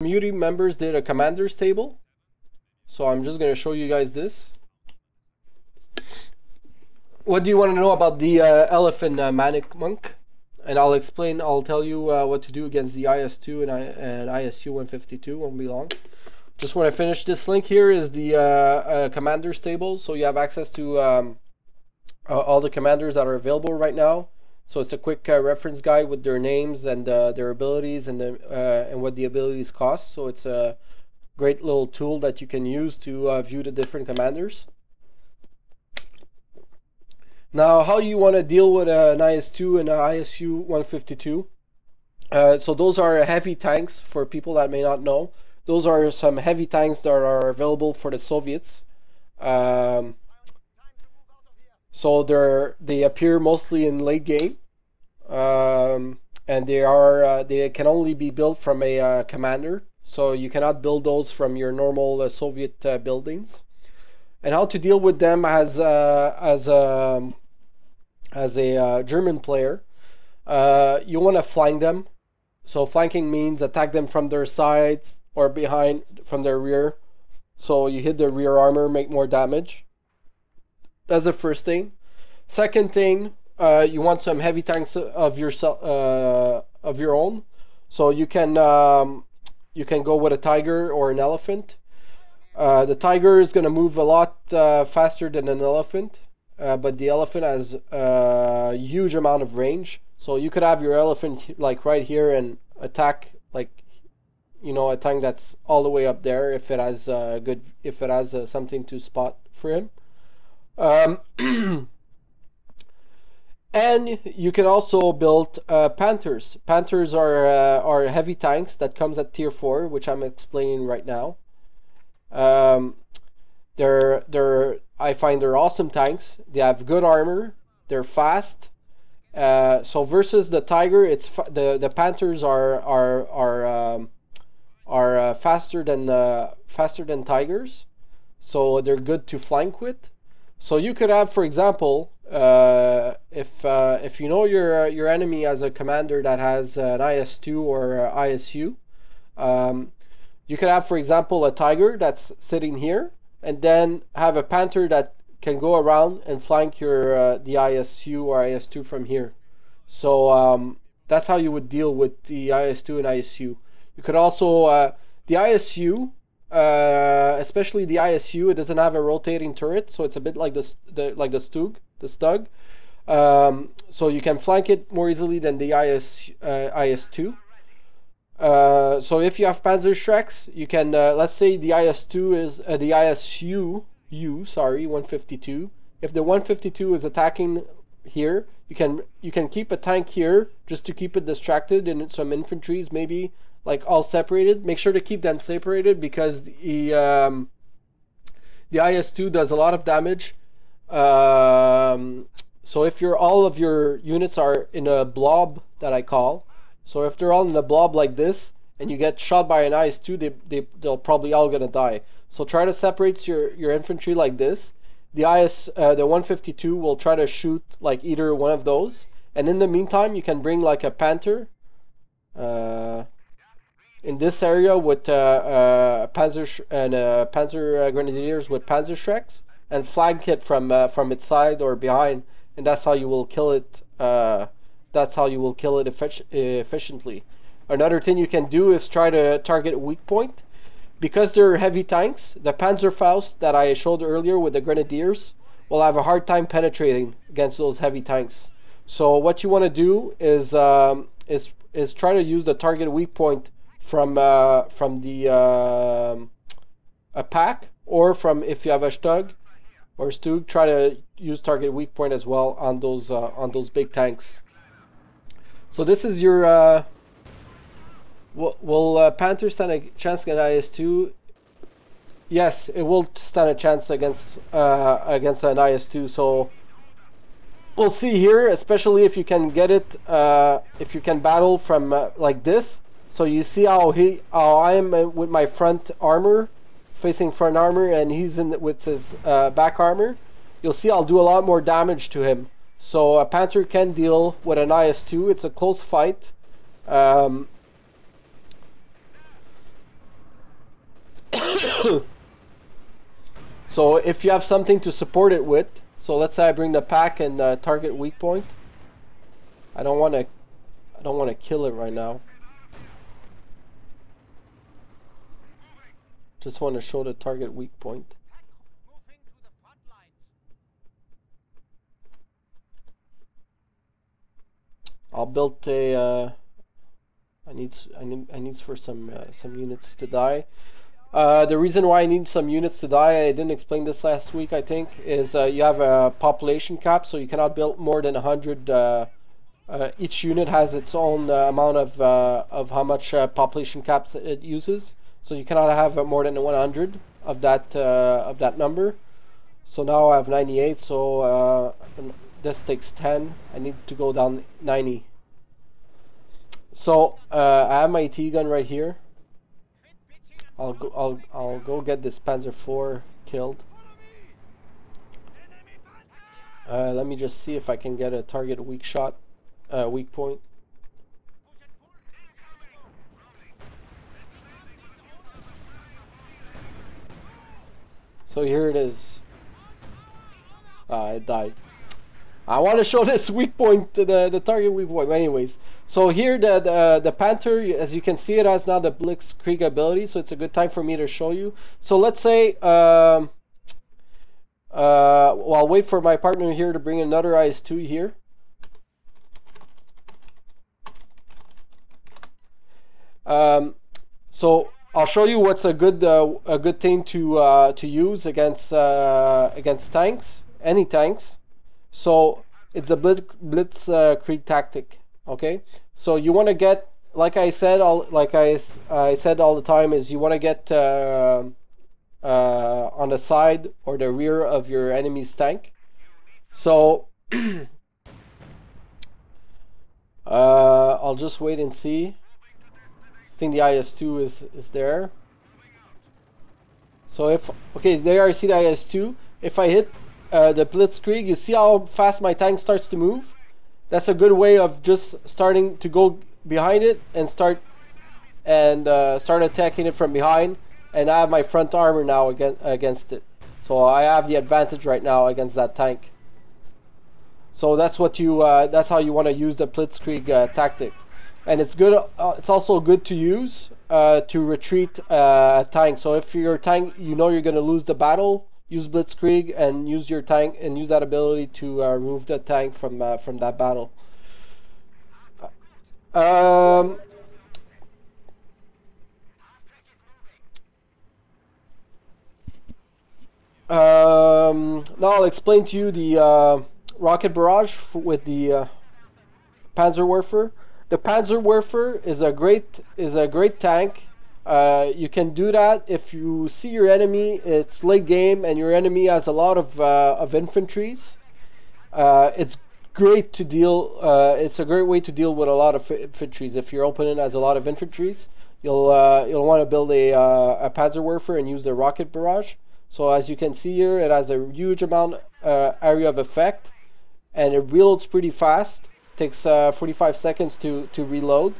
community members did a commanders table. So I'm just going to show you guys this. What do you want to know about the elephant manic monk? And I'll tell you what to do against the IS-2 and ISU 152. Won't be long. Just want to finish this link here is the commanders table. So you have access to all the commanders that are available right now. So it's a quick reference guide with their names and their abilities and what the abilities cost. So it's a great little tool that you can use to view the different commanders. Now, how you want to deal with an IS-2 and an ISU 152? So those are heavy tanks for people that may not know. Those are some heavy tanks that are available for the Soviets. So they appear mostly in late game, and they can only be built from a commander. So you cannot build those from your normal Soviet buildings. And how to deal with them as a German player, you want to flank them. So flanking means attack them from their sides or behind, from their rear. So you hit their rear armor, make more damage. That's the first thing. Second thing, you want some heavy tanks of your own. So you can go with a tiger or an elephant. The tiger is going to move a lot faster than an elephant, but the elephant has a huge amount of range. So you could have your elephant like right here and attack like, you know, a tank that's all the way up there if it has something to spot for him. And you can also build Panthers. Panthers are heavy tanks that comes at tier 4, which I'm explaining right now. I find they're awesome tanks. They have good armor. They're fast. So versus the Tiger, the Panthers are faster than Tigers. So they're good to flank with. So you could have, for example, if you know your enemy as a commander that has an IS-2 or ISU, you could have, for example, a tiger that's sitting here, and then have a panther that can go around and flank your the ISU or IS-2 from here. So that's how you would deal with the IS-2 and ISU. You could also the ISU. Especially the ISU, it doesn't have a rotating turret, so it's a bit like the Stug. So you can flank it more easily than the IS-2. So if you have Panzerschrecks, you can let's say the IS-2 is the ISU 152. If the 152 is attacking here, you can keep a tank here just to keep it distracted, and some infantries maybe. Like all separated. Make sure to keep them separated because the IS-2 does a lot of damage. So if all of your units are in a blob that I call, so if they're all in a blob like this and you get shot by an IS-2, they'll probably all gonna die. So try to separate your infantry like this. The 152 will try to shoot like either one of those, and in the meantime you can bring like a Panther. In this area with Panzer Grenadiers with Panzerschrecks and flank it from its side or behind, and that's how you will kill it. That's how you will kill it efficiently. Another thing you can do is try to target a weak point. Because they're heavy tanks, the Panzerfaust that I showed earlier with the Grenadiers will have a hard time penetrating against those heavy tanks. So what you want to do is try to use the target weak point from the a pack, or from if you have a Stug or Stug, try to use target weak point as well on those big tanks. So this is your will Panther stand a chance against IS-2? Yes, it will stand a chance against an IS-2. So we'll see here, especially if you can get it, if you can battle from like this. So you see how I'm with my front armor, facing front armor, and he's with his back armor. You'll see I'll do a lot more damage to him. So a Panther can deal with an IS-2. It's a close fight. So if you have something to support it with, so let's say I bring the pack and target weak point. I don't want to kill it right now. Just want to show the target weak point. I'll build a. I need for some units to die. The reason why I need some units to die, I didn't explain this last week, I think, is you have a population cap, so you cannot build more than 100. Each unit has its own amount of how much population caps it uses, so you cannot have more than 100 of that number. So now I have 98, so this takes 10. I need to go down 90. So I have my AT gun right here. I'll go get this Panzer IV killed. Let me just see if I can get a target weak shot, weak point. So here it is. It died. I want to show this weak point, the target weak point. Anyways, so here the Panther, as you can see, it has now the Blitzkrieg ability, so it's a good time for me to show you. So let's say, well, I'll wait for my partner here to bring another IS-2 here. So I'll show you what's a good thing to use against tanks, any tanks. So it's a blitzkrieg tactic. Okay, so you want to get, like I said, I said all the time, is you want to get on the side or the rear of your enemy's tank. So I'll just wait and see. I think the IS-2 is there. So there I see the IS-2. If I hit the Blitzkrieg, you see how fast my tank starts to move? That's a good way of just starting to go behind it and start attacking it from behind. And I have my front armor now against it. So I have the advantage right now against that tank. So that's how you want to use the Blitzkrieg tactic. And it's good. It's also good to use to retreat a tank. So if your tank, you know you're going to lose the battle, use Blitzkrieg and use your tank and use that ability to remove the tank from that battle. Now I'll explain to you the rocket barrage with the Panzerwerfer. The Panzerwerfer is a great tank. You can do that if you see your enemy, it's late game and your enemy has a lot of infantries. It's great to deal. It's a great way to deal with a lot of infantries. If your opponent has a lot of infantries, you'll want to build a Panzerwerfer and use the rocket barrage. So as you can see here, it has a huge amount area of effect, and it reloads pretty fast. Takes 45 seconds to reload.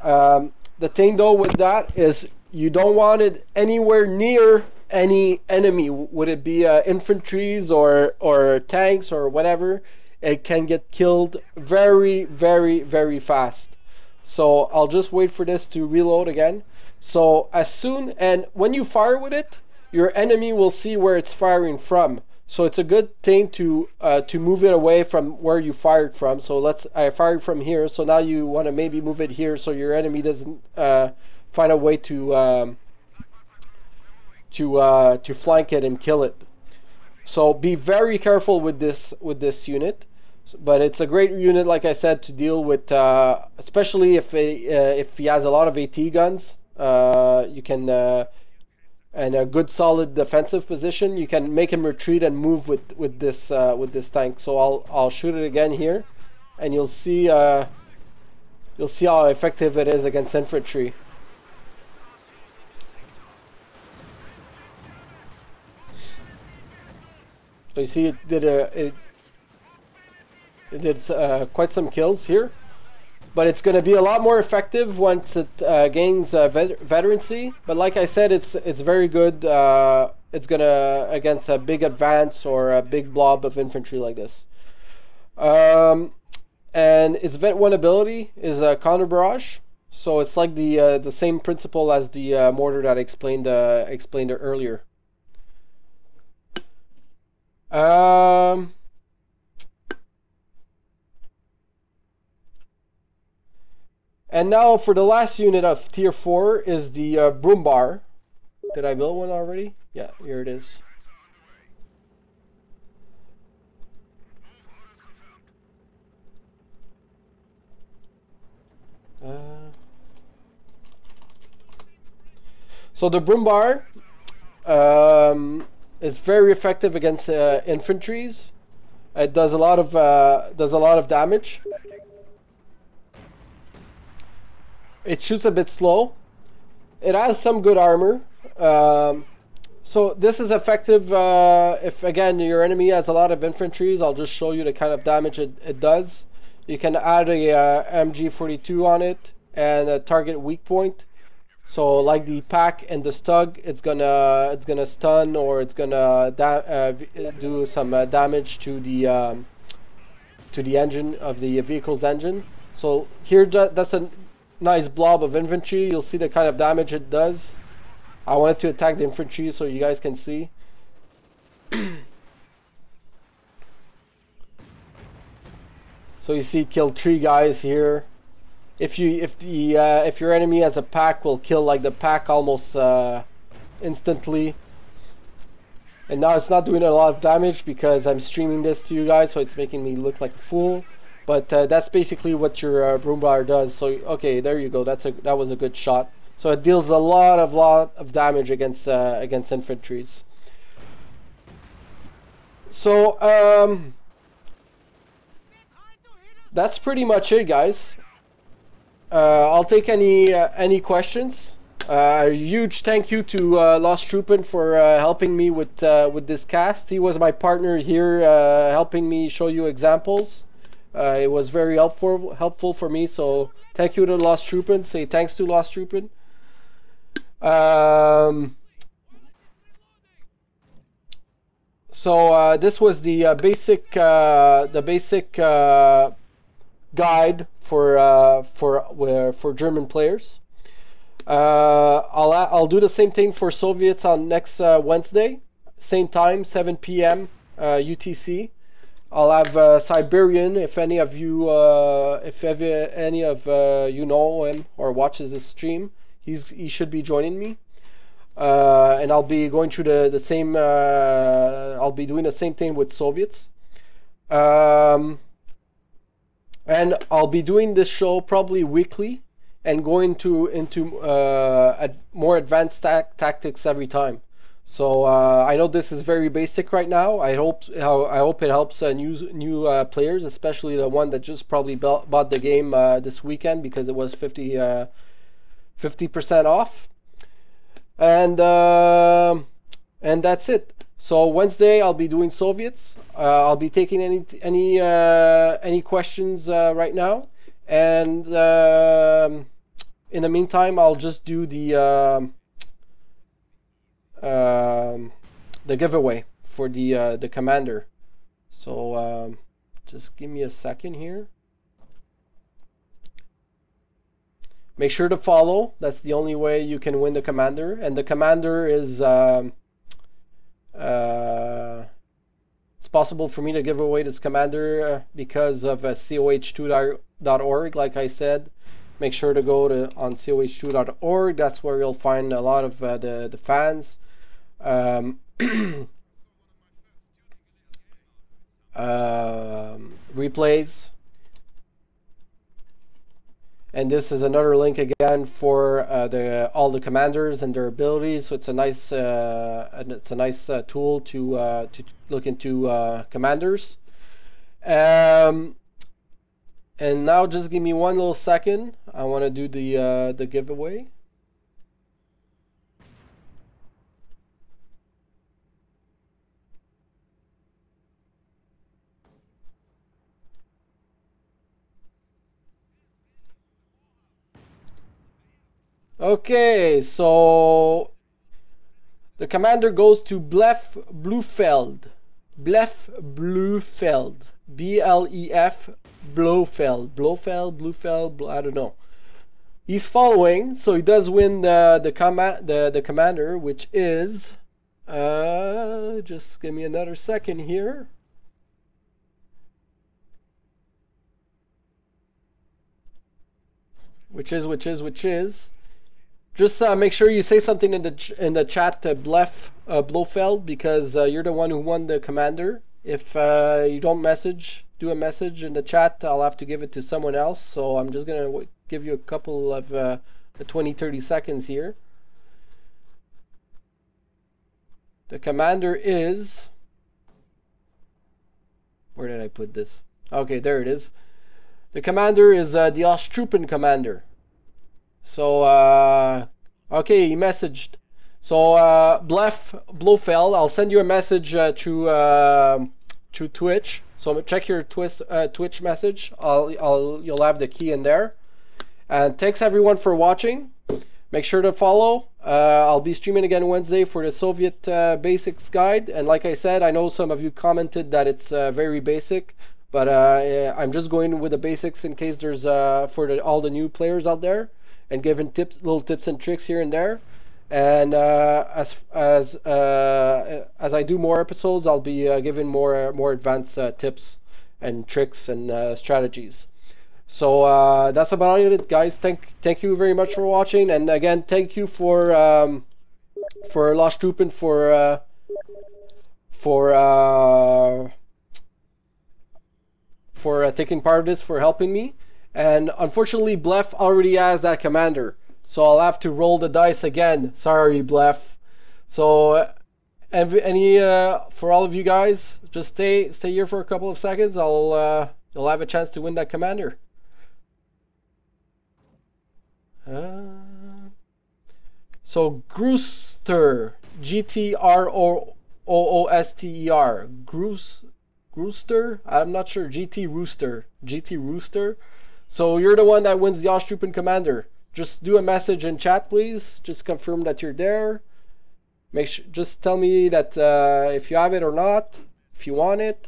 The thing though with that is you don't want it anywhere near any enemy. Would it be infantries or tanks or whatever? It can get killed very, very, very fast. So I'll just wait for this to reload again. So and when you fire with it, your enemy will see where it's firing from. So it's a good thing to move it away from where you fired from. So I fired from here. So now you want to maybe move it here so your enemy doesn't find a way to flank it and kill it. So be very careful with this unit. But it's a great unit, like I said, to deal with, especially if he has a lot of AT guns. You can. And a good solid defensive position, you can make him retreat and move with this tank. So I'll shoot it again here, and you'll see how effective it is against infantry. So you see it did quite some kills here. but it's going to be a lot more effective once it gains veterancy. But like I said, it's very good. It's gonna against a big advance or a big blob of infantry like this. And its vet 1 ability is a counter barrage, so it's like the same principle as the mortar that I explained earlier. And now for the last unit of tier 4 is the broom bar. Did I build one already? Yeah, here it is. So the broom bar is very effective against infantries. It does a lot of damage. It shoots a bit slow. It has some good armor. So this is effective if, again, your enemy has a lot of infantries. I'll just show you the kind of damage it does. You can add a MG42 on it and a target weak point. So like the pack and the stug, it's gonna stun, or it's gonna do some damage to the engine of the vehicle's engine. So here that's a nice blob of infantry. You'll see the kind of damage it does. I wanted to attack the infantry so you guys can see. So you see, kill 3 guys here. If your enemy has a pack, will kill like the pack almost instantly. And now it's not doing a lot of damage because I'm streaming this to you guys, so it's making me look like a fool. But that's basically what your broom bar does. So okay, there you go. That was a good shot. So it deals a lot of damage against infantries. So that's pretty much it, guys. I'll take any questions. A huge thank you to Lost Troopin for helping me with this cast. He was my partner here, helping me show you examples. It was very helpful for me. So thank you to Lost Troopin. Say thanks to Lost Troopin. So this was the basic guide for German players. I'll do the same thing for Soviets on next Wednesday, same time, 7 p.m. UTC. I'll have Siberian. If any of you know him or watches this stream, he should be joining me. And I'll be going through the same. I'll be doing the same thing with Soviets. And I'll be doing this show probably weekly and going into more advanced tactics every time. So I know this is very basic right now. I hope it helps new players, especially the one that just probably bought the game this weekend because it was 50% off. And that's it. So Wednesday I'll be doing Soviets. I'll be taking any questions right now, and in the meantime I'll just do the giveaway for the commander. So just give me a second here. Make sure to follow. That's the only way you can win the commander. And the commander is it's possible for me to give away this commander because of coh2.org. Like I said, make sure to go on coh2.org. That's where you'll find a lot of the fans. Replays. And this is another link again for all the commanders and their abilities. So it's a nice tool to look into commanders. And now just give me one little second. I want to do the giveaway. Okay, so the commander goes to Blef Blufeld. Blef Blufeld. B-L-E-F Blofeld. Blofeld, I don't know. He's following, so he does win the commander, which is just give me another second here. Which is. Just make sure you say something in the chat to Blofeld, because you're the one who won the commander. If you don't do a message in the chat, I'll have to give it to someone else. So I'm just gonna give you a couple of 20-30 seconds here. The commander is. Where did I put this? Okay, there it is. The commander is the L2P commander. So, okay, he messaged. So, Blofeld, I'll send you a message through Twitch. So check your Twitch message. You'll have the key in there. And thanks everyone for watching. Make sure to follow. I'll be streaming again Wednesday for the Soviet basics guide. And like I said, I know some of you commented that it's very basic. But I'm just going with the basics in case there's for all the new players out there, and giving little tips and tricks here and there. And as I do more episodes, I'll be giving more advanced tips and tricks and strategies. So that's about it, guys. Thank you very much for watching, and again, thank you for L2P for taking part of this, for helping me. And unfortunately, Blef already has that commander, so I'll have to roll the dice again. Sorry, Blef. So, for all of you guys, just stay here for a couple of seconds. You'll have a chance to win that commander. So Grooster, G-T-R-O-O-S-T-E-R, Rooster? I'm not sure. GT Rooster. So you're the one that wins the L2P commander. Just do a message in chat, please. Just confirm that you're there. Just tell me that if you have it or not, if you want it.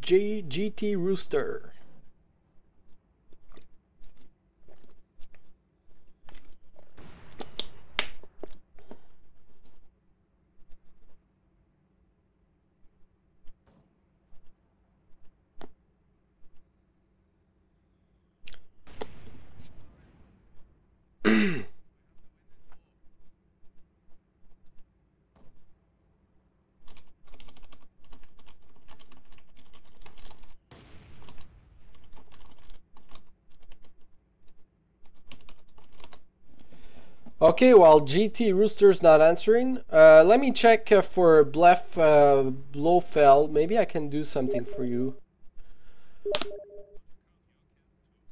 GT Rooster. Okay, well, GT Rooster's not answering. Let me check for Blofeld. Maybe I can do something for you.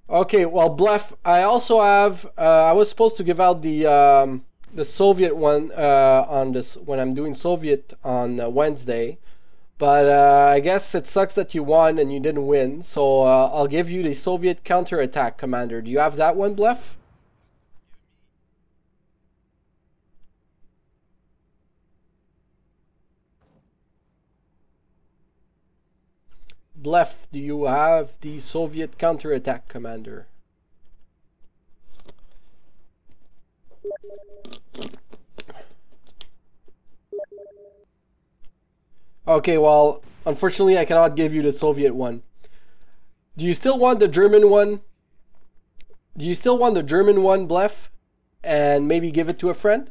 Okay, well, Blef, I also have. I was supposed to give out the Soviet one on this when I'm doing Soviet on Wednesday, but I guess it sucks that you won and you didn't win. So I'll give you the Soviet counterattack commander. Do you have that one, Blef? Blef, do you have the Soviet counterattack commander? Okay, well, unfortunately I cannot give you the Soviet one. Do you still want the German one? Do you still want the German one, Blef? And maybe give it to a friend?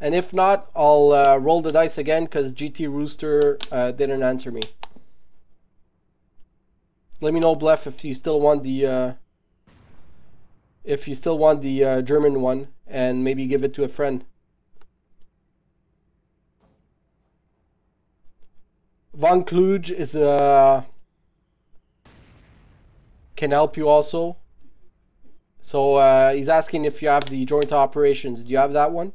And if not, I'll roll the dice again because GT Rooster didn't answer me. Let me know, Blef, if you still want the German one, and maybe give it to a friend. Von Kluge is can help you also. So he's asking if you have the joint operations. Do you have that one?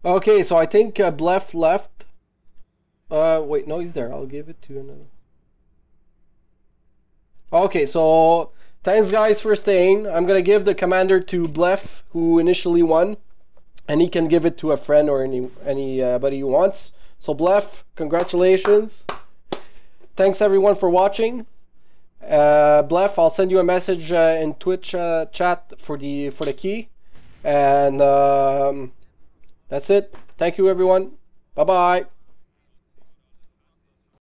Okay, so I think Blef left. Wait, no, he's there. I'll give it to another. Okay, so thanks guys for staying. I'm gonna give the commander to Blef, who initially won, and he can give it to a friend or anybody he wants. So Blef, congratulations. Thanks everyone for watching. Blef, I'll send you a message in Twitch chat for the key, and that's it. Thank you everyone. Bye bye.